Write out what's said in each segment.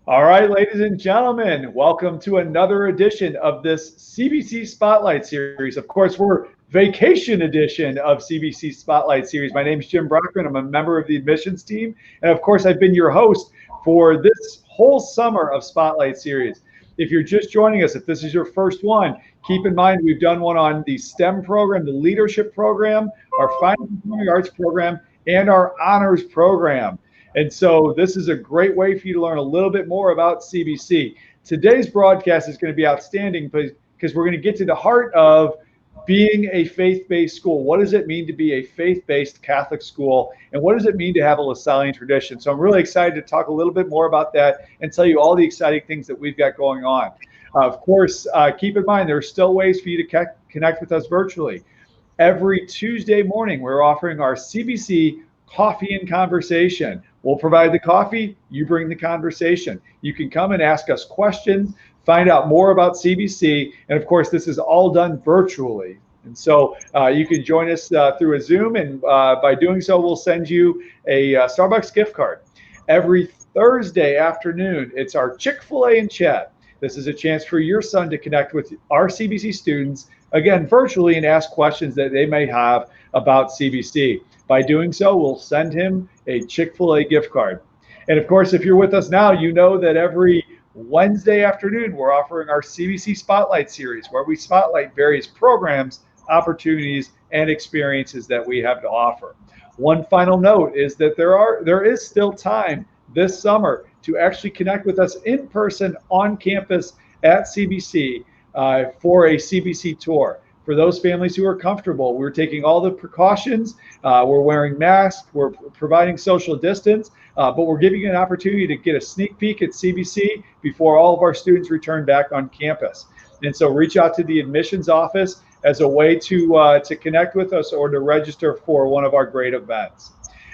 All right, ladies and gentlemen, welcome to another edition of this CBC Spotlight Series. Of course, we're vacation edition of CBC Spotlight Series. My name is Jim Brockman. I'm a member of the admissions team. And of course, I've been your host for this whole summer of Spotlight Series. If you're just joining us, if this is your first one, keep in mind we've done one on the STEM program, the leadership program, our fine and performing arts program, and our honors program. And so this is a great way for you to learn a little bit more about CBC. Today's broadcast is going to be outstanding because we're going to get to the heart of being a faith-based school. What does it mean to be a faith-based Catholic school? And what does it mean to have a Lasallian tradition? So I'm really excited to talk a little bit more about that and tell you all the exciting things that we've got going on. Of course, keep in mind, there are still ways for you to connect with us virtually. Every Tuesday morning, we're offering our CBC Coffee and Conversation. We'll provide the coffee, you bring the conversation. You can come and ask us questions, find out more about CBC, and of course, this is all done virtually. And so you can join us through a Zoom, and by doing so, we'll send you a Starbucks gift card. Every Thursday afternoon, it's our Chick-fil-A and Chat. This is a chance for your son to connect with our CBC students, again, virtually, and ask questions that they may have about CBC. By doing so, we'll send him a Chick-fil-A gift card. And of course, if you're with us now, you know that every Wednesday afternoon, we're offering our CBC Spotlight Series, where we spotlight various programs, opportunities, and experiences that we have to offer. One final note is that there is still time this summer to actually connect with us in person on campus at CBC for a CBC tour. For those families who are comfortable, we're taking all the precautions. We're wearing masks. We're providing social distance, but we're giving you an opportunity to get a sneak peek at CBC before all of our students return back on campus. And so reach out to the admissions office as a way to connect with us or to register for one of our great events.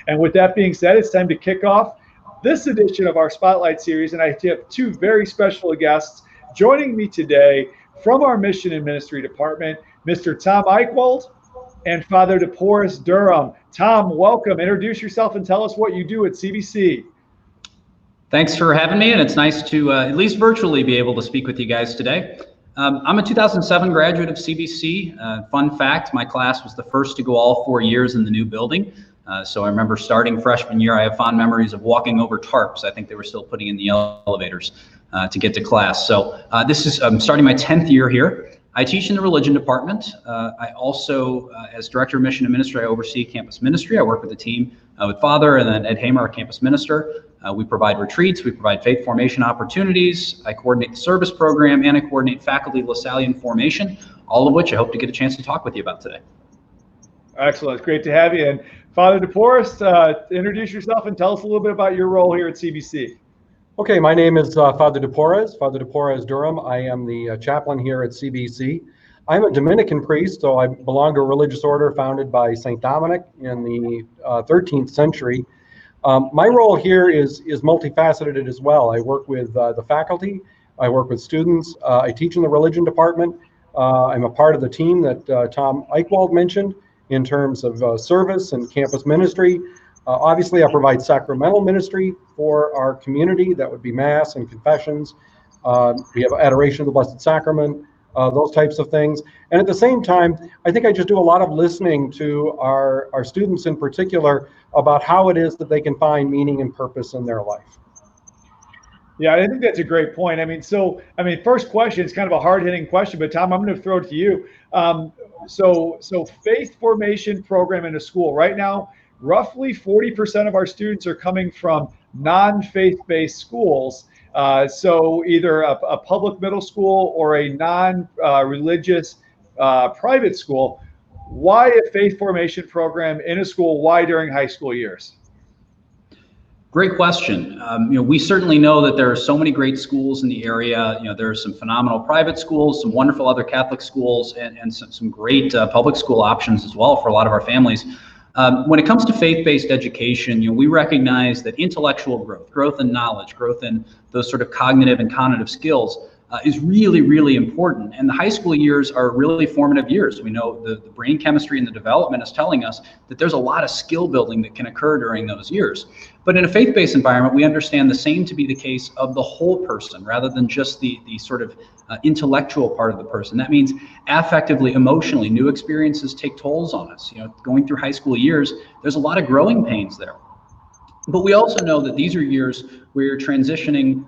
And with that being said, it's time to kick off this edition of our Spotlight Series. And I have two very special guests joining me today from our Mission and Ministry Department, Mr. Tom Eichwald and Father DePorres Durham. Tom, welcome. Introduce yourself and tell us what you do at CBC. Thanks for having me, and it's nice to at least virtually be able to speak with you guys today. I'm a 2007 graduate of CBC. Fun fact, my class was the first to go all 4 years in the new building. So I remember starting freshman year, I have fond memories of walking over tarps. I think they were still putting in the elevators to get to class. So I'm starting my 10th year here. I teach in the religion department. I also, as director of mission and ministry, I oversee campus ministry. I work with the team with Father and then Ed Hamer, our campus minister. We provide retreats. We provide faith formation opportunities. I coordinate the service program, and I coordinate faculty Lasallian formation, all of which I hope to get a chance to talk with you about today. Excellent. It's great to have you. And Father DePorres, introduce yourself and tell us a little bit about your role here at CBC. Okay, my name is Father DePorres Durham. I am the chaplain here at CBC. I'm a Dominican priest, so I belong to a religious order founded by St. Dominic in the 13th century. My role here is multifaceted as well. I work with the faculty, I work with students, I teach in the religion department. I'm a part of the team that Tom Eichwald mentioned in terms of service and campus ministry. Obviously, I provide sacramental ministry for our community. That would be Mass and confessions. We have adoration of the Blessed Sacrament, those types of things. And at the same time, I think I just do a lot of listening to our students in particular about how it is that they can find meaning and purpose in their life. Yeah, I think that's a great point. First question is kind of a hard-hitting question, but Tom, I'm going to throw it to you. So faith formation program in a school right now, roughly 40% of our students are coming from non-faith-based schools. So either a public middle school or a non-religious private school. Why a faith formation program in a school? Why during high school years? Great question. We certainly know that there are so many great schools in the area. There are some phenomenal private schools, some wonderful other Catholic schools, and some great public school options as well for a lot of our families. When it comes to faith-based education, we recognize that intellectual growth in knowledge, growth in those sort of cognitive and cognitive skills is really, really important. And the high school years are really formative years. We know the brain chemistry and the development is telling us that there's a lot of skill building that can occur during those years. But in a faith-based environment, we understand the same to be the case of the whole person rather than just the sort of intellectual part of the person. That means affectively, emotionally, new experiences take tolls on us. Going through high school years, there's a lot of growing pains there. But we also know that these are years where you're transitioning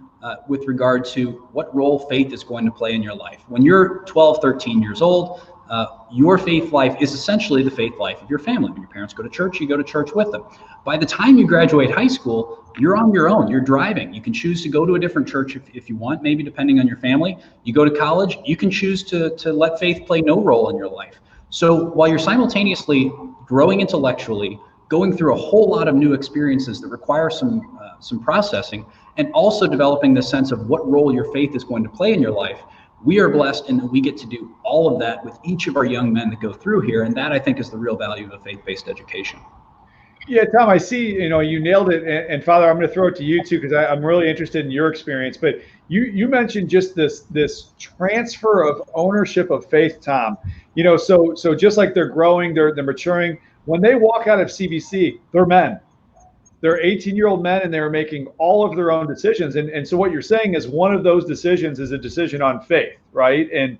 with regard to what role faith is going to play in your life. When you're 12, 13 years old, your faith life is essentially the faith life of your family. When your parents go to church, you go to church with them. By the time you graduate high school, you're on your own. You're driving. You can choose to go to a different church if you want, maybe depending on your family. You go to college, you can choose to let faith play no role in your life. So while you're simultaneously growing intellectually, going through a whole lot of new experiences that require some processing, and also developing the sense of what role your faith is going to play in your life, we are blessed in that we get to do all of that with each of our young men that go through here. And that, I think, is the real value of a faith-based education. Yeah, Tom, I see, you nailed it. And Father, I'm going to throw it to you too, because I'm really interested in your experience. But you mentioned just this transfer of ownership of faith, Tom. So just like they're growing, they're maturing. When they walk out of CBC, they're men. They're 18-year-old men, and they're making all of their own decisions. And so what you're saying is one of those decisions is a decision on faith, right? And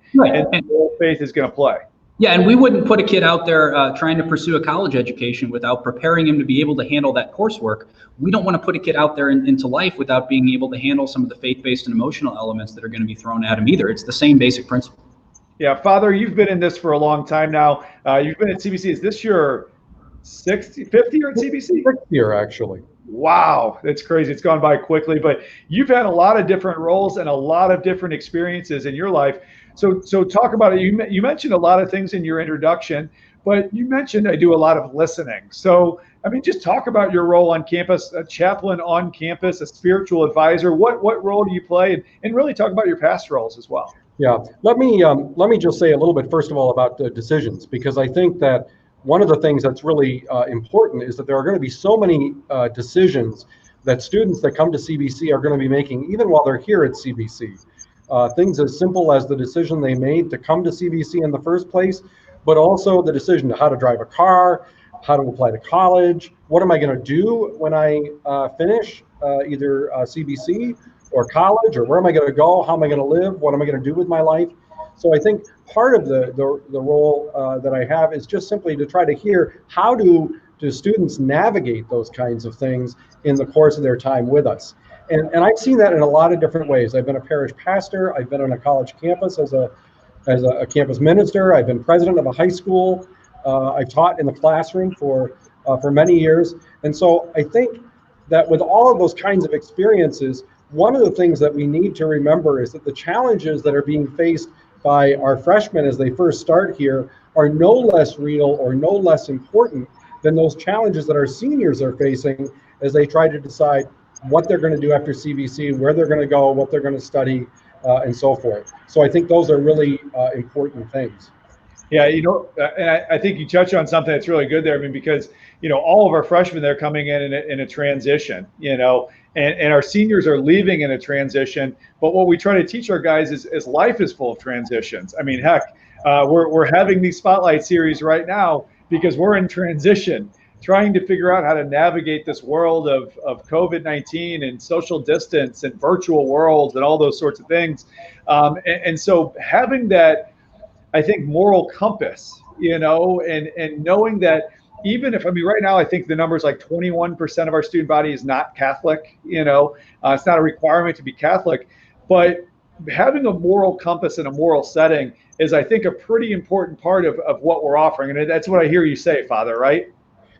faith is going to play. Yeah, and we wouldn't put a kid out there trying to pursue a college education without preparing him to be able to handle that coursework. We don't want to put a kid out there into life without being able to handle some of the faith-based and emotional elements that are going to be thrown at him either. It's the same basic principle. Yeah, Father, you've been in this for a long time now. You've been at CBC. Is this your fifth year at CBC? Sixth year, actually. Wow, that's crazy. It's gone by quickly, but you've had a lot of different roles and a lot of different experiences in your life. So talk about it. You mentioned a lot of things in your introduction, but you mentioned I do a lot of listening. So, just talk about your role on campus, a chaplain on campus, a spiritual advisor. What role do you play? And really talk about your past roles as well. Yeah, let me just say a little bit, first of all, about the decisions, because I think that one of the things that's really important is that there are going to be so many decisions that students that come to CBC are going to be making, even while they're here at CBC. Things as simple as the decision they made to come to CBC in the first place, but also the decision to how to drive a car, how to apply to college, what am I going to do when I finish either CBC or college, or where am I going to go, how am I going to live, what am I going to do with my life. So I think part of the role that I have is just simply to try to hear how do students navigate those kinds of things in the course of their time with us. And I've seen that in a lot of different ways. I've been a parish pastor. I've been on a college campus as a campus minister. I've been president of a high school. I've taught in the classroom for many years. And so I think that with all of those kinds of experiences, one of the things that we need to remember is that the challenges that are being faced by our freshmen as they first start here are no less real or no less important than those challenges that our seniors are facing as they try to decide what they're going to do after CBC, where they're going to go, what they're going to study, and so forth. So I think those are really important things. Yeah, and I think you touched on something that's really good there. Because all of our freshmen, they're coming in a transition, and our seniors are leaving in a transition. But what we try to teach our guys is life is full of transitions. Heck, we're having these Spotlight series right now because we're in transition, trying to figure out how to navigate this world of COVID-19 and social distance and virtual worlds and all those sorts of things. And so having that, I think, moral compass, and knowing that even if, right now, I think the number is like 21% of our student body is not Catholic, it's not a requirement to be Catholic, but having a moral compass and a moral setting is, I think, a pretty important part of what we're offering. And that's what I hear you say, Father, right?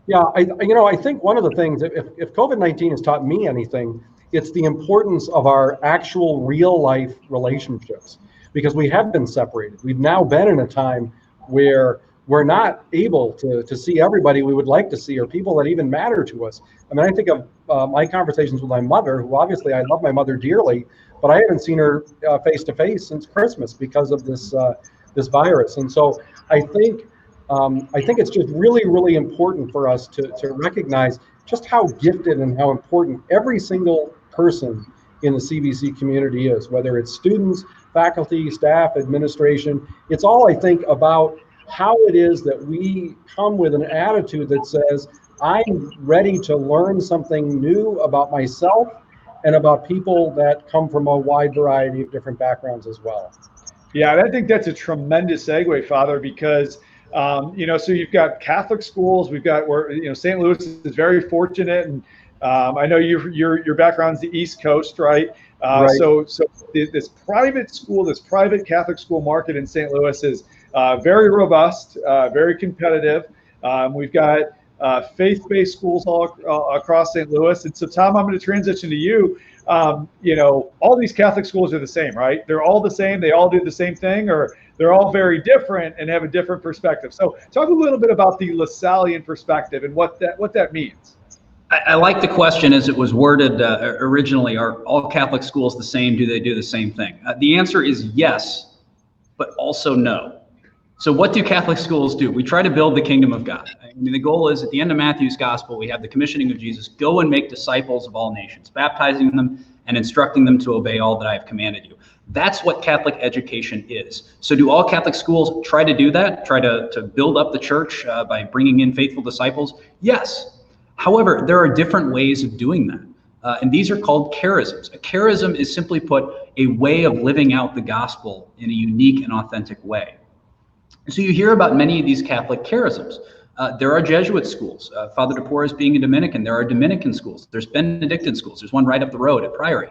Yeah, I think one of the things, if COVID-19 has taught me anything, it's the importance of our actual real life relationships, because we have been separated. We've now been in a time where we're not able to see everybody we would like to see, or people that even matter to us. I think of my conversations with my mother, who obviously I love my mother dearly, but I haven't seen her face to face since Christmas because of this virus. And so I think it's just really, really important for us to recognize just how gifted and how important every single person in the CBC community is, whether it's students, faculty, staff, administration. It's all, I think, about how it is that we come with an attitude that says, I'm ready to learn something new about myself and about people that come from a wide variety of different backgrounds as well. Yeah, and I think that's a tremendous segue, Father, because so you've got Catholic schools. We've got St. Louis is very fortunate, and I know your background's the East Coast, right? Right. So this private school, this private Catholic school market in St. Louis is very robust, very competitive. We've got faith-based schools all across St. Louis, and so Tom, I'm going to transition to you. All these Catholic schools are the same, right? They're all the same. They all do the same thing, or they're all very different and have a different perspective. So talk a little bit about the LaSallian perspective and what that means. I like the question as it was worded originally. Are all Catholic schools the same? Do they do the same thing? The answer is yes, but also no. So what do Catholic schools do? We try to build the kingdom of God. I mean, the goal is at the end of Matthew's gospel, we have the commissioning of Jesus, go and make disciples of all nations, baptizing them and instructing them to obey all that I have commanded you. That's what Catholic education is. So do all Catholic schools try to do that, try to build up the church by bringing in faithful disciples? Yes. However, there are different ways of doing that. And these are called charisms. A charism is simply put a way of living out the gospel in a unique and authentic way. So you hear about many of these Catholic charisms. There are Jesuit schools. Father DePorres being a Dominican, there are Dominican schools. There's Benedictine schools. There's one right up the road at Priory.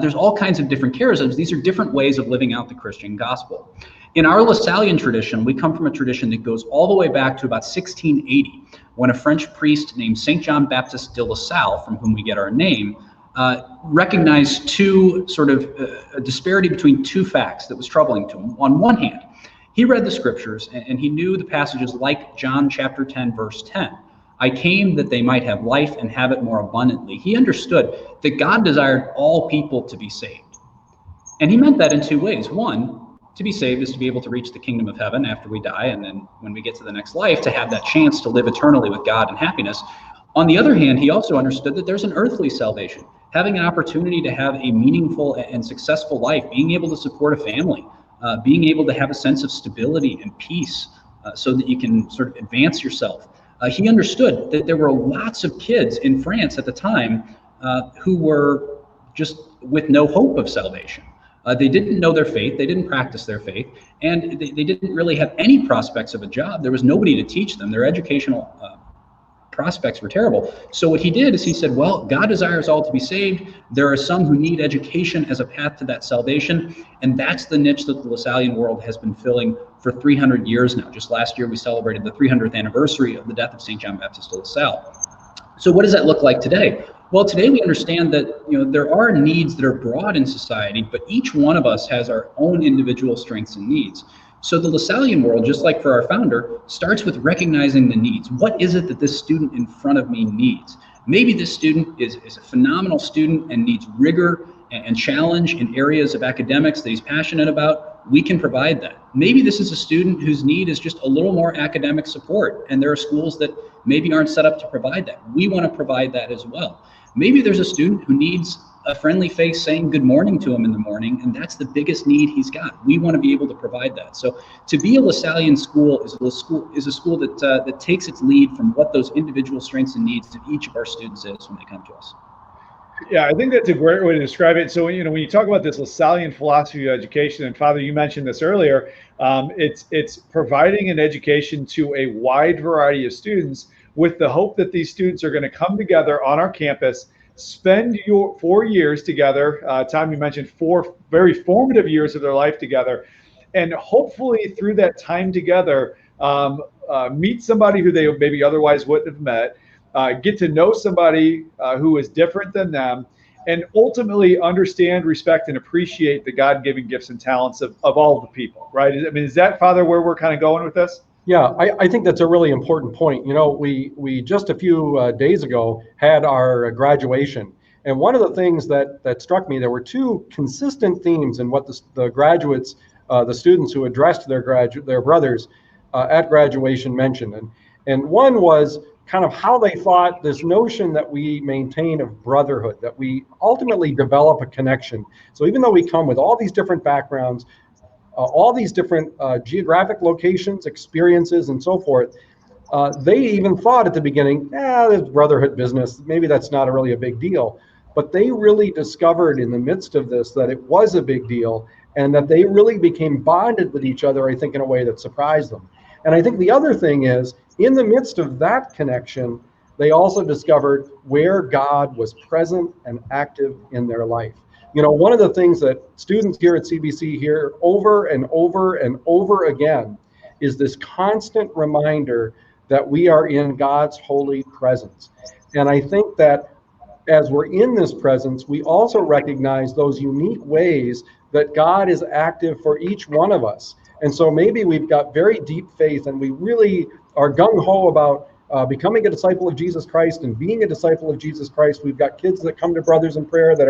There's all kinds of different charisms. These are different ways of living out the Christian gospel. In our LaSallian tradition, we come from a tradition that goes all the way back to about 1680, when a French priest named Saint John Baptiste de La Salle, from whom we get our name, recognized a disparity between two facts that was troubling to him. On one hand, he read the scriptures and he knew the passages like John chapter 10, verse 10. I came that they might have life and have it more abundantly. He understood that God desired all people to be saved. And he meant that in two ways. One, to be saved is to be able to reach the kingdom of heaven after we die, and then when we get to the next life, to have that chance to live eternally with God and happiness. On the other hand, he also understood that there's an earthly salvation, having an opportunity to have a meaningful and successful life, being able to support a family, being able to have a sense of stability and peace so that you can sort of advance yourself. He understood that there were lots of kids in France at the time who were just with no hope of salvation. They didn't know their faith, they didn't practice their faith, and they didn't really have any prospects of a job. There was nobody to teach them. Their educational prospects were terrible. So what he did is he said, well, God desires all to be saved. There are some who need education as a path to that salvation, and that's the niche that the LaSallian world has been filling for 300 years now. Just last year, we celebrated the 300th anniversary of the death of St. John Baptiste de La Salle. So what does that look like today? Well, today we understand that there are needs that are broad in society, but each one of us has our own individual strengths and needs. So the LaSallian world, just like for our founder, starts with recognizing the needs. What is it that this student in front of me needs? Maybe this student is a phenomenal student and needs rigor and challenge in areas of academics that he's passionate about. We can provide that. Maybe this is a student whose need is just a little more academic support, and there are schools that maybe aren't set up to provide that. We want to provide that as well. Maybe there's a student who needs a friendly face saying good morning to him in the morning, and that's the biggest need he's got. We want to be able to provide that. So to be a LaSallian school is a school that takes its lead from what those individual strengths and needs of each of our students is when they come to us. Yeah, I think that's a great way to describe it. So, when you talk about this LaSallian philosophy of education, and Father, you mentioned this earlier, it's providing an education to a wide variety of students with the hope that these students are going to come together on our campus, spend your 4 years together. Tom, you mentioned 4 very formative years of their life together, and hopefully through that time together, meet somebody who they maybe otherwise wouldn't have met, get to know somebody who is different than them, and ultimately understand, respect, and appreciate the God-given gifts and talents of all the people, right? I mean, is that, Father, where we're kind of going with this? Yeah, I think that's a really important point. We just a few days ago had our graduation, and one of the things that struck me, there were 2 consistent themes in what the graduates, the students who addressed their brothers at graduation mentioned, and one was kind of how they thought this notion that we maintain of brotherhood, that we ultimately develop a connection. So even though we come with all these different backgrounds, all these different geographic locations, experiences, and so forth, they even thought at the beginning, this brotherhood business, maybe that's not really a big deal. But they really discovered in the midst of this that it was a big deal, and that they really became bonded with each other, I think, in a way that surprised them. And I think the other thing is, in the midst of that connection, they also discovered where God was present and active in their life. You know, one of the things that students here at CBC hear over and over and over again is this constant reminder that we are in God's holy presence. And I think that as we're in this presence, we also recognize those unique ways that God is active for each one of us. And so maybe we've got very deep faith and we really are gung-ho about becoming a disciple of Jesus Christ and being a disciple of Jesus Christ. We've got kids that come to Brothers in Prayer that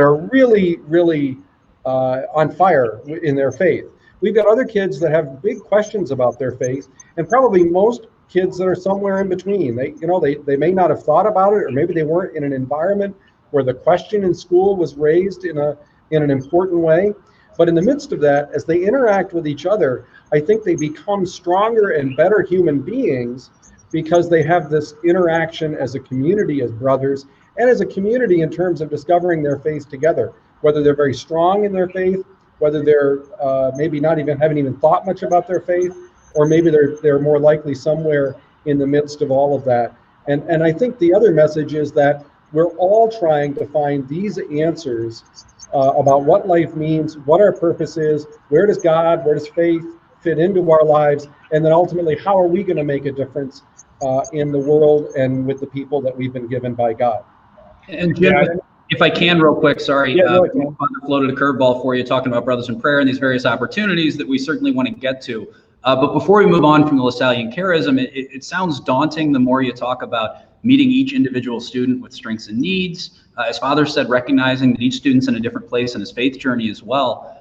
are really, really on fire in their faith. We've got other kids that have big questions about their faith, and probably most kids that are somewhere in between. They may not have thought about it, or maybe they weren't in an environment where the question in school was raised in an important way. But in the midst of that, as they interact with each other, I think they become stronger and better human beings because they have this interaction as a community, as brothers, and as a community in terms of discovering their faith together, whether they're very strong in their faith, whether they're maybe haven't even thought much about their faith, or maybe they're more likely somewhere in the midst of all of that. And I think the other message is that we're all trying to find these answers about what life means, what our purpose is, where does God, where does faith fit into our lives, and then ultimately, how are we going to make a difference in the world and with the people that we've been given by God. And Jim, if I can real quick, sorry, floated a curveball for you talking about Brothers in Prayer and these various opportunities that we certainly want to get to. But before we move on from the LaSallian charism, it sounds daunting the more you talk about meeting each individual student with strengths and needs. As Father said, recognizing that each student's in a different place in his faith journey as well.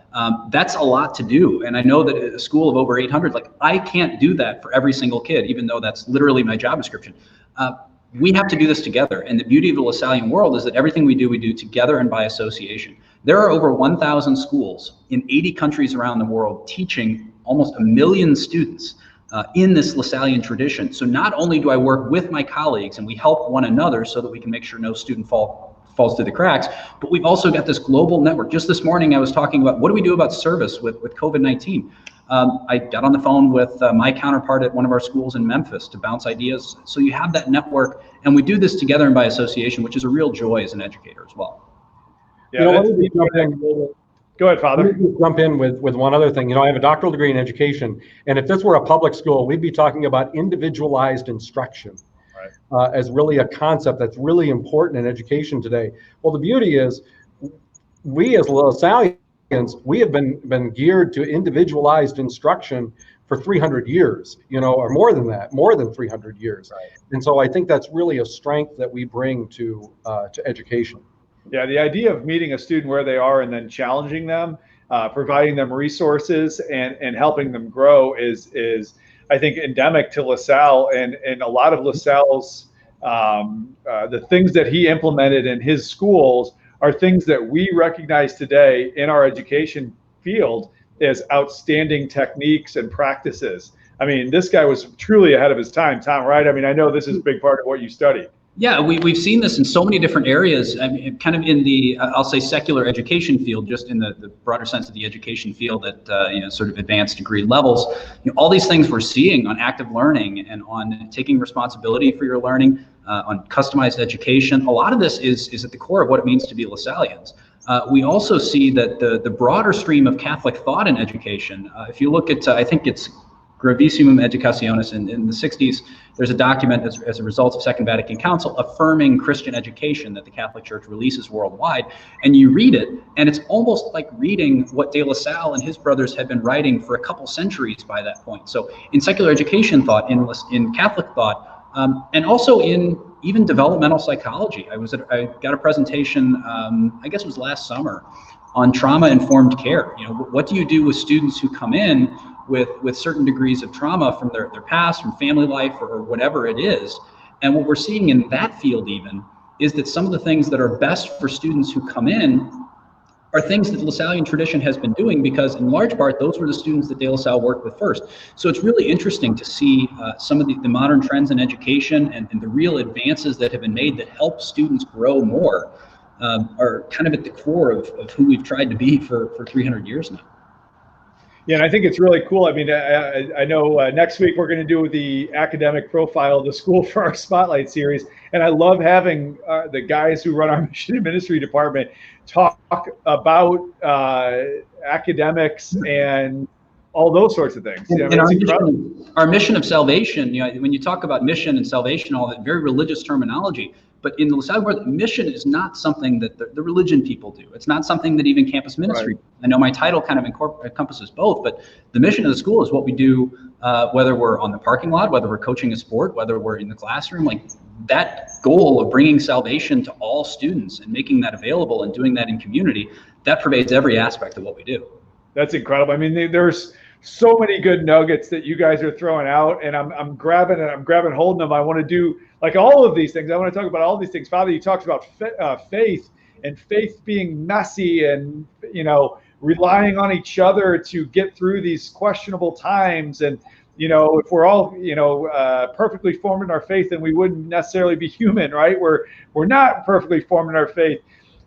That's a lot to do. And I know that at a school of over 800, I can't do that for every single kid, even though that's literally my job description. We have to do this together. And the beauty of the LaSallian world is that everything we do together and by association. There are over 1,000 schools in 80 countries around the world teaching almost 1 million students in this LaSallian tradition. So not only do I work with my colleagues and we help one another so that we can make sure no student falls through the cracks, but we've also got this global network. Just this morning, I was talking about what do we do about service with COVID-19. I got on the phone with my counterpart at one of our schools in Memphis to bounce ideas. So you have that network, and we do this together and by association, which is a real joy as an educator as well. Yeah, go ahead, Father. Let me jump in with one other thing. I have a doctoral degree in education, and if this were a public school, we'd be talking about individualized instruction as really a concept that's really important in education today. Well, the beauty is, we as LaSallians, we have been geared to individualized instruction for 300 years, or more than that, more than 300 years. Right. And so I think that's really a strength that we bring to education. Yeah, the idea of meeting a student where they are and then challenging them, providing them resources and helping them grow is I think endemic to LaSalle, and a lot of LaSalle's the things that he implemented in his schools are things that we recognize today in our education field as outstanding techniques and practices. I mean, this guy was truly ahead of his time, Tom, right? I mean, I know this is a big part of what you studied. Yeah, we've seen this in so many different areas. I mean, kind of in the, I'll say, secular education field, just in the broader sense of the education field at sort of advanced degree levels. All these things we're seeing on active learning and on taking responsibility for your learning, on customized education. A lot of this is at the core of what it means to be LaSallians. We also see that the broader stream of Catholic thought in education, if you look at, I think it's Gravissimum Educationis in the 60s, there's a document as a result of Second Vatican Council affirming Christian education that the Catholic Church releases worldwide. And you read it, and it's almost like reading what De La Salle and his brothers had been writing for a couple centuries by that point. So in secular education thought, in Catholic thought, and also in even developmental psychology. I got a presentation, I guess it was last summer, on trauma-informed care. What do you do with students who come in with certain degrees of trauma from their past, from family life, or whatever it is? And what we're seeing in that field even is that some of the things that are best for students who come in are things that LaSallian tradition has been doing, because in large part, those were the students that De La Salle worked with first. So it's really interesting to see some of the modern trends in education and the real advances that have been made that help students grow more are kind of at the core of who we've tried to be for 300 years now. Yeah, and I think it's really cool. I mean, I know next week we're going to do the academic profile of the school for our Spotlight series, and I love having the guys who run our mission and ministry department talk about academics and all those sorts of things. You know, it's our mission of salvation, you know, when you talk about mission and salvation, all that very religious terminology, but in the LaSalle world, mission is not something that the religion people do. It's not something that even campus ministry. Right. I know my title kind of encompasses both, but the mission of the school is what we do, whether we're on the parking lot, whether we're coaching a sport, whether we're in the classroom. Like that goal of bringing salvation to all students and making that available and doing that in community, that pervades every aspect of what we do. That's incredible. I mean, there's so many good nuggets that you guys are throwing out, and I'm grabbing hold of them. I want to do like all of these things. I want to talk about all these things. Father, you talked about faith, and faith being messy, and you know, relying on each other to get through these questionable times. And you know, if we're all perfectly formed in our faith, then we wouldn't necessarily be human, right? We're not perfectly formed in our faith.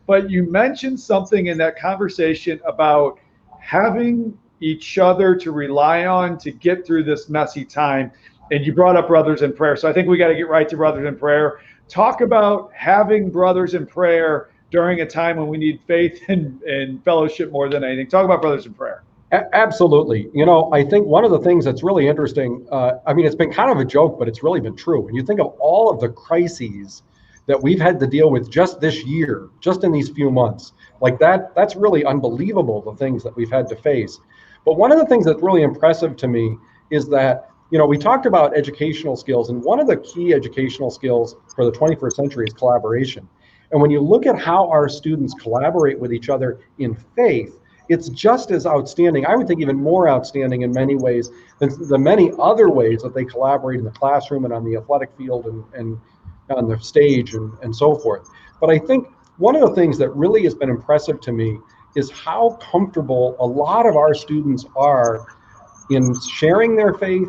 But you mentioned something in that conversation about having each other to rely on to get through this messy time. And you brought up brothers in prayer. So I think we got to get right to brothers in prayer. Talk about having brothers in prayer during a time when we need faith and fellowship more than anything. Talk about brothers in prayer. Absolutely. You know, I think one of the things that's really interesting, I mean, it's been kind of a joke, but it's really been true. When you think of all of the crises that we've had to deal with just this year, just in these few months, like that's really unbelievable, the things that we've had to face. But one of the things that's really impressive to me is that, you know, we talked about educational skills, and one of the key educational skills for the 21st century is collaboration. And when you look at how our students collaborate with each other in faith, it's just as outstanding. I would think even more outstanding in many ways than the many other ways that they collaborate in the classroom and on the athletic field and on the stage and so forth. But I think one of the things that really has been impressive to me is how comfortable a lot of our students are in sharing their faith,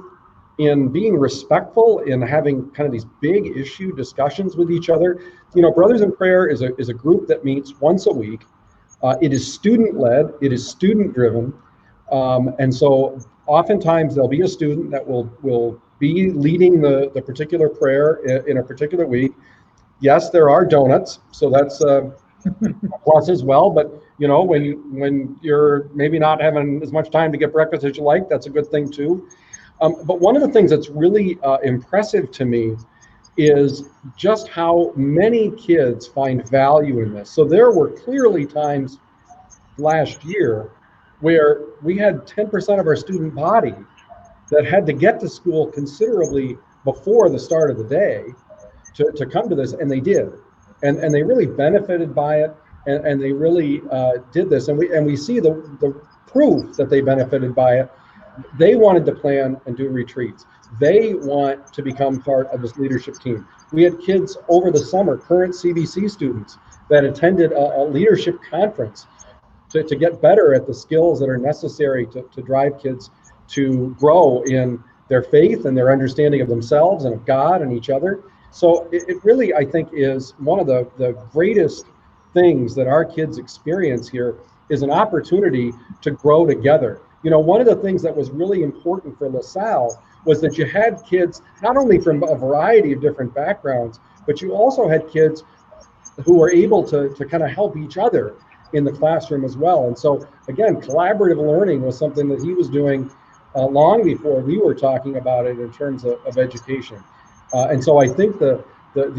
in being respectful, in having kind of these big issue discussions with each other. You know, Brothers in Prayer is a group that meets once a week. It is student-led, it is student-driven, and so oftentimes there'll be a student that will be leading the particular prayer in a particular week. Yes, there are donuts, so that's a plus as well, but you know, when you're maybe not having as much time to get breakfast as you like, that's a good thing too. But one of the things that's really impressive to me is just how many kids find value in this. So there were clearly times last year where we had 10% of our student body that had to get to school considerably before the start of the day to come to this, and they did. And they really benefited by it, and they really did this. And we see the proof that they benefited by it. They wanted to plan and do retreats. They want to become part of this leadership team. We had kids over the summer, current CBC students, that attended a leadership conference to get better at the skills that are necessary to drive kids to grow in their faith and their understanding of themselves and of God and each other. So it really, I think, is one of the greatest things that our kids experience here is an opportunity to grow together. You know, one of the things that was really important for LaSalle was that you had kids not only from a variety of different backgrounds, but you also had kids who were able to kind of help each other in the classroom as well. And so, again, collaborative learning was something that he was doing long before we were talking about it in terms of education. And so I think the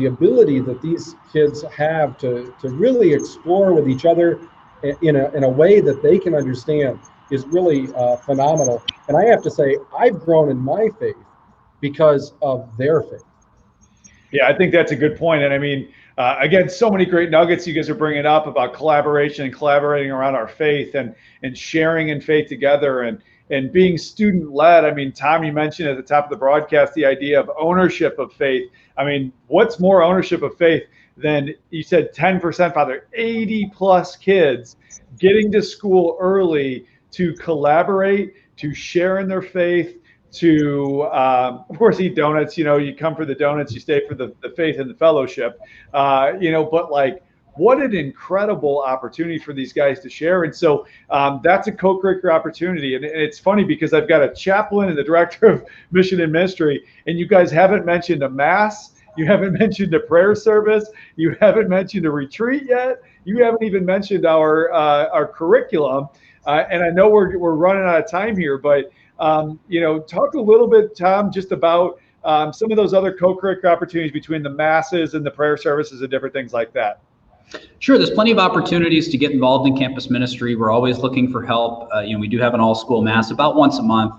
ability that these kids have to really explore with each other in a way that they can understand is really phenomenal. And I have to say, I've grown in my faith because of their faith. Yeah, I think that's a good point. And I mean, again, so many great nuggets you guys are bringing up about collaboration and collaborating around our faith and sharing in faith together. And and being student led. I mean, Tom, you mentioned at the top of the broadcast the idea of ownership of faith. I mean, what's more ownership of faith than, you said 10%, Father, 80 plus kids getting to school early to collaborate, to share in their faith, to, of course, eat donuts. You know, you come for the donuts, you stay for the faith and the fellowship, you know, but like, what an incredible opportunity for these guys to share. And so that's a co-curricular opportunity. And it's funny because I've got a chaplain and the director of mission and ministry, and you guys haven't mentioned a mass. You haven't mentioned a prayer service. You haven't mentioned a retreat yet. You haven't even mentioned our curriculum. And I know we're running out of time here, but you know, talk a little bit, Tom, just about some of those other co-curricular opportunities between the masses and the prayer services and different things like that. Sure, there's plenty of opportunities to get involved in campus ministry. We're always looking for help. You know, we do have an all-school mass about once a month.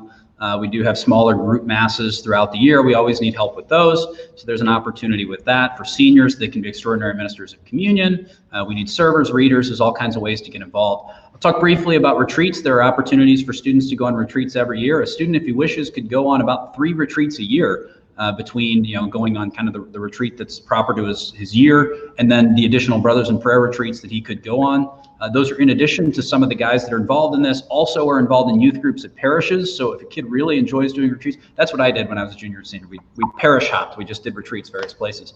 We do have smaller group masses throughout the year. We always need help with those. So there's an opportunity with that. For seniors, they can be extraordinary ministers of communion. We need servers, readers. There's all kinds of ways to get involved. I'll talk briefly about retreats. There are opportunities for students to go on retreats every year. A student, if he wishes, could go on about 3 retreats a year. Between, you know, going on kind of the retreat that's proper to his year, and then the additional Brothers in Prayer retreats that he could go on. Those are in addition to some of the guys that are involved in this, also are involved in youth groups at parishes. So if a kid really enjoys doing retreats, that's what I did when I was a junior and senior. We parish hopped. We just did retreats various places.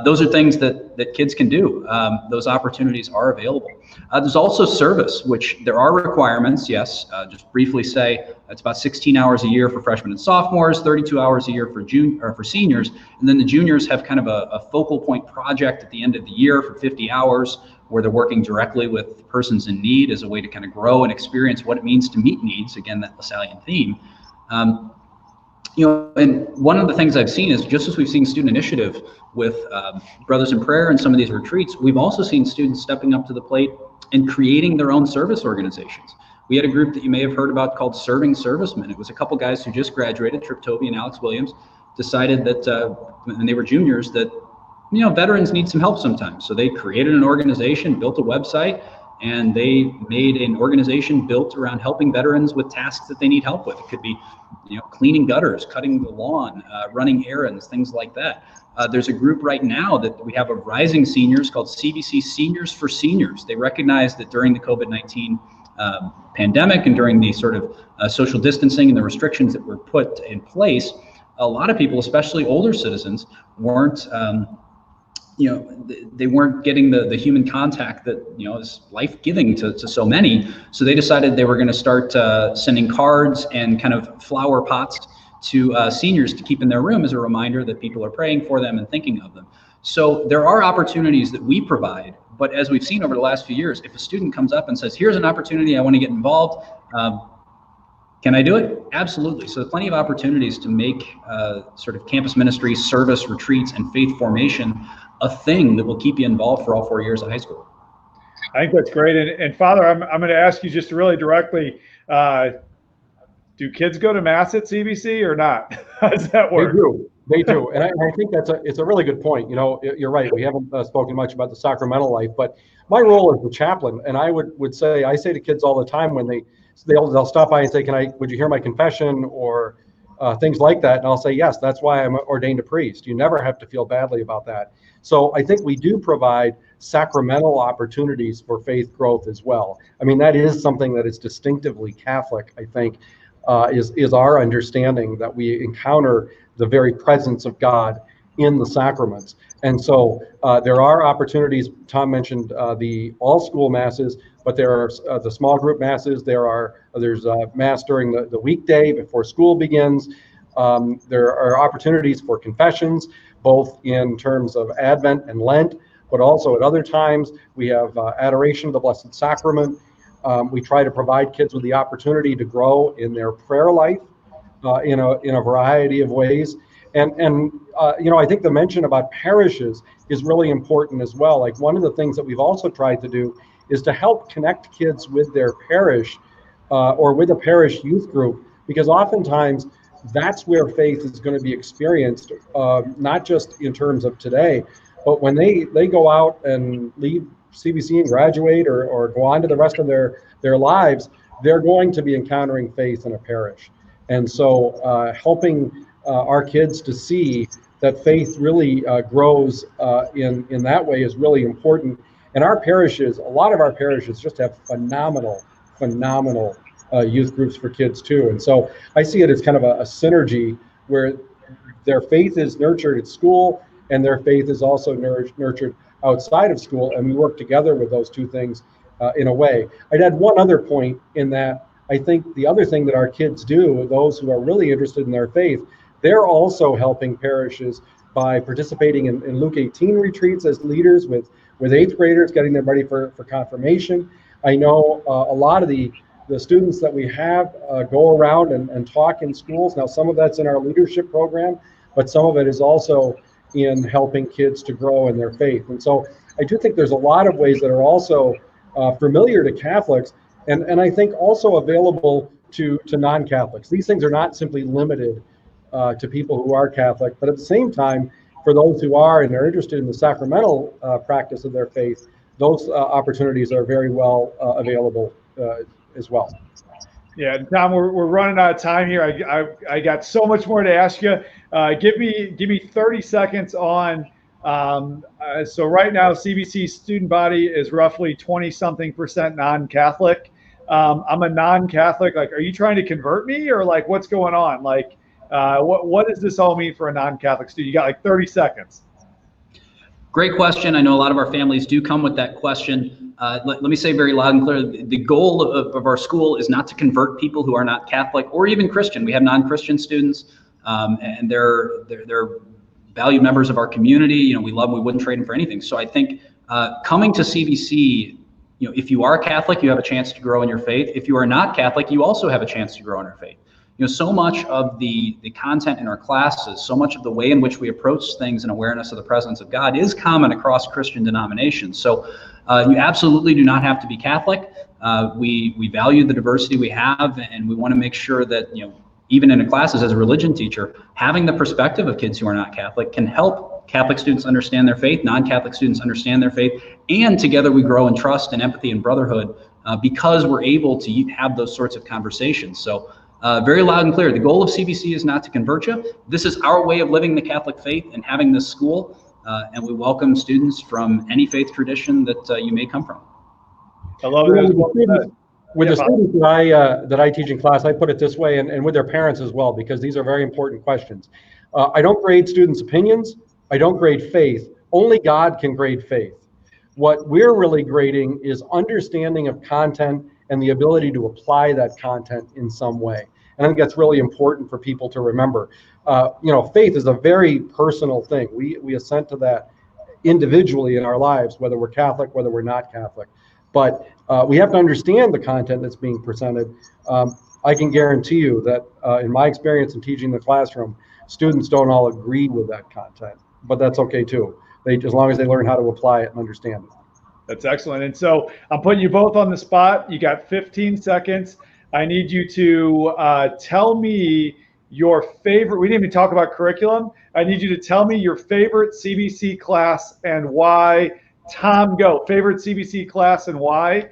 Those are things that kids can do. Those opportunities are available. There's also service, which there are requirements. Yes, just briefly say it's about 16 hours a year for freshmen and sophomores, 32 hours a year for seniors, and then the juniors have kind of a focal point project at the end of the year for 50 hours where they're working directly with persons in need as a way to kind of grow and experience what it means to meet needs. Again, that Lassallean theme. You know, and one of the things I've seen is just as we've seen student initiative with Brothers in Prayer and some of these retreats, we've also seen students stepping up to the plate and creating their own service organizations. We had a group that you may have heard about called Serving Servicemen. It was a couple guys who just graduated, Trip Tovey and Alex Williams, decided that when they were juniors that, you know, veterans need some help sometimes. So they created an organization, built a website, and they made an organization built around helping veterans with tasks that they need help with. It could be, you know, cleaning gutters, cutting the lawn, running errands, things like that. There's a group right now that we have of rising seniors called CBC Seniors for Seniors. They recognize that during the COVID-19 pandemic and during the sort of social distancing and the restrictions that were put in place, a lot of people, especially older citizens, weren't you know, they weren't getting the human contact that, you know, is life-giving to so many. So they decided they were going to start sending cards and kind of flower pots to seniors to keep in their room as a reminder that people are praying for them and thinking of them. So there are opportunities that we provide, but as we've seen over the last few years, if a student comes up and says, here's an opportunity, I want to get involved, can I do it? Absolutely. So plenty of opportunities to make sort of campus ministry, service, retreats, and faith formation a thing that will keep you involved for all 4 years of high school. I think that's great. And Father, I'm going to ask you just really directly, do kids go to Mass at CBC or not? How does that work? They do. And I think it's a really good point. You know, you're right. We haven't spoken much about the sacramental life, but my role as the chaplain, and I would say, I say to kids all the time when they'll stop by and say, would you hear my confession or things like that? And I'll say, yes, that's why I'm ordained a priest. You never have to feel badly about that. So I think we do provide sacramental opportunities for faith growth as well. I mean, that is something that is distinctively Catholic, I think, is our understanding that we encounter the very presence of God in the sacraments. And so there are opportunities. Tom mentioned the all-school masses, but there are the small group masses. There's mass during the weekday before school begins. There are opportunities for confessions, both in terms of Advent and Lent, but also at other times. We have adoration of the Blessed Sacrament. We try to provide kids with the opportunity to grow in their prayer life in a variety of ways. And you know, I think the mention about parishes is really important as well. Like, one of the things that we've also tried to do is to help connect kids with their parish or with a parish youth group, because oftentimes that's where faith is going to be experienced, not just in terms of today, but when they go out and leave CBC and graduate or go on to the rest of their lives, they're going to be encountering faith in a parish. And so helping our kids to see that faith really grows in that way is really important. And our parishes, a lot of our parishes just have phenomenal youth groups for kids too. And so I see it as kind of a synergy where their faith is nurtured at school and their faith is also nurtured outside of school. And we work together with those two things in a way. I'd add one other point in that I think the other thing that our kids do, those who are really interested in their faith, they're also helping parishes by participating in Luke 18 retreats as leaders with 8th graders, getting them ready for confirmation. I know a lot of the students that we have go around and talk in schools. Now, some of that's in our leadership program, but some of it is also in helping kids to grow in their faith. And so I do think there's a lot of ways that are also familiar to Catholics, and I think also available to non-Catholics. These things are not simply limited to people who are Catholic, but at the same time, for those who are and are interested in the sacramental practice of their faith, those opportunities are very well available as well. Yeah, Tom, we're running out of time here. I got so much more to ask you. Give me 30 seconds on. So right now, CBC student body is roughly 20-something% non-Catholic. I'm a non-Catholic. Like, are you trying to convert me, or like, what's going on? Like, what does this all mean for a non-Catholic student? You got like 30 seconds. Great question. I know a lot of our families do come with that question. Let me say very loud and clear, the goal of our school is not to convert people who are not Catholic or even Christian. We have non-Christian students, and they're valued members of our community. You know, we love them, we wouldn't trade them for anything. So I think coming to CBC, you know, if you are Catholic, you have a chance to grow in your faith. If you are not Catholic, you also have a chance to grow in your faith. You know, so much of the content in our classes, so much of the way in which we approach things and awareness of the presence of God is common across Christian denominations. So you absolutely do not have to be Catholic. We value the diversity we have, and we want to make sure that, you know, even in the classes as a religion teacher, having the perspective of kids who are not Catholic can help Catholic students understand their faith, non-Catholic students understand their faith, and together we grow in trust and empathy and brotherhood because we're able to have those sorts of conversations. So very loud and clear, the goal of CBC is not to convert you. This is our way of living the Catholic faith and having this school, and we welcome students from any faith tradition that you may come from. I love it. With the students that I teach in class, I put it this way, and with their parents as well, because these are very important questions. I don't grade students' opinions. I don't grade faith. Only God can grade faith. What we're really grading is understanding of content and the ability to apply that content in some way. And I think that's really important for people to remember. You know, faith is a very personal thing. We assent to that individually in our lives, whether we're Catholic, whether we're not Catholic. But we have to understand the content that's being presented. I can guarantee you that in my experience in teaching the classroom, students don't all agree with that content, but that's okay too. As long as they learn how to apply it and understand it. That's excellent. And so I'm putting you both on the spot. You got 15 seconds. I need you to tell me your favorite. We didn't even talk about curriculum. I need you to tell me your favorite CBC class and why. Tom, go. Favorite CBC class and why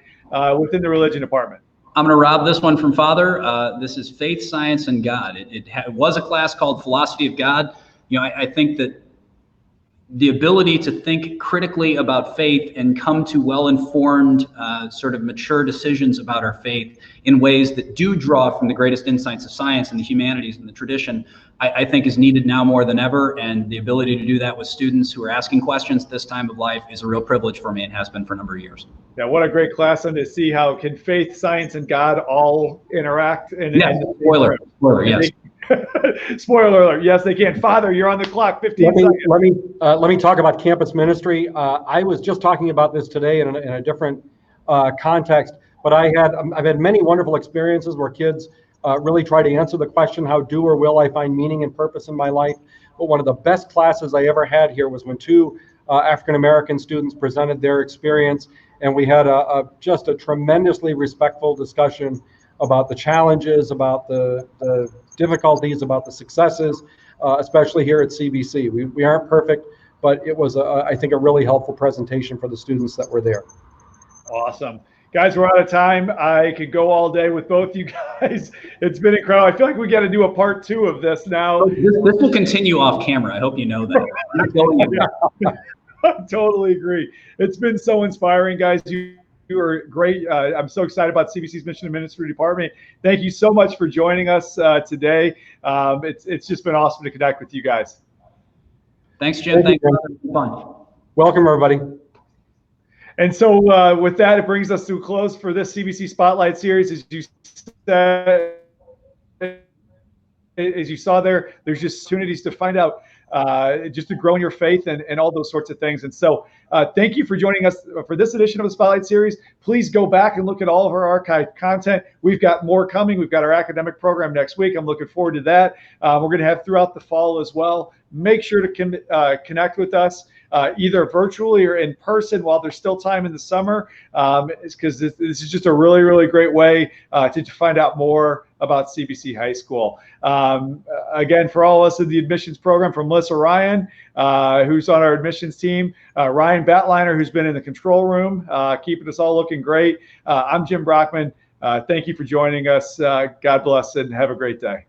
within the religion department? I'm going to rob this one from Father. This is Faith, Science, and God. It was a class called Philosophy of God. You know, I think that the ability to think critically about faith and come to well-informed, sort of mature decisions about our faith in ways that do draw from the greatest insights of science and the humanities and the tradition, I think is needed now more than ever. And the ability to do that with students who are asking questions at this time of life is a real privilege for me and has been for a number of years. Yeah, what a great class, and to see how can faith, science, and God all interact. Spoiler, yes. Spoiler alert, yes, they can. Father, you're on the clock, 15 seconds. Let me talk about campus ministry. I was just talking about this today in a different context, but I've had many wonderful experiences where kids really try to answer the question, how do or will I find meaning and purpose in my life? But one of the best classes I ever had here was when two African-American students presented their experience, and we had just a tremendously respectful discussion about the challenges, about the difficulties, about the successes, especially here at CBC. We aren't perfect, but it was, I think, a really helpful presentation for the students that were there. Awesome. Guys, we're out of time. I could go all day with both you guys. It's been incredible. I feel like we got to do a part 2 of this now. This will continue off camera. I hope you know that. I'm not going anywhere. I totally agree. It's been so inspiring, guys. You are great. I'm so excited about CBC's Mission and Ministry Department. Thank you so much for joining us today. It's just been awesome to connect with you guys. Thanks, Jim. Thanks for having me. Fun. Welcome, everybody. And so with that, it brings us to a close for this CBC Spotlight Series. As you saw there, there's just opportunities to find out, just to grow in your faith and all those sorts of things. And so thank you for joining us for this edition of the Spotlight Series. Please go back and look at all of our archived content. We've got more coming. We've got our academic program next week. I'm looking forward to that. We're going to have throughout the fall as well. Make sure to connect with us. Either virtually or in person while there's still time in the summer, because this is just a really, really great way to find out more about CBC High School. Again, for all of us in the admissions program, from Melissa Ryan, who's on our admissions team, Ryan Batliner, who's been in the control room, keeping us all looking great. I'm Jim Brockman. Thank you for joining us. God bless and have a great day.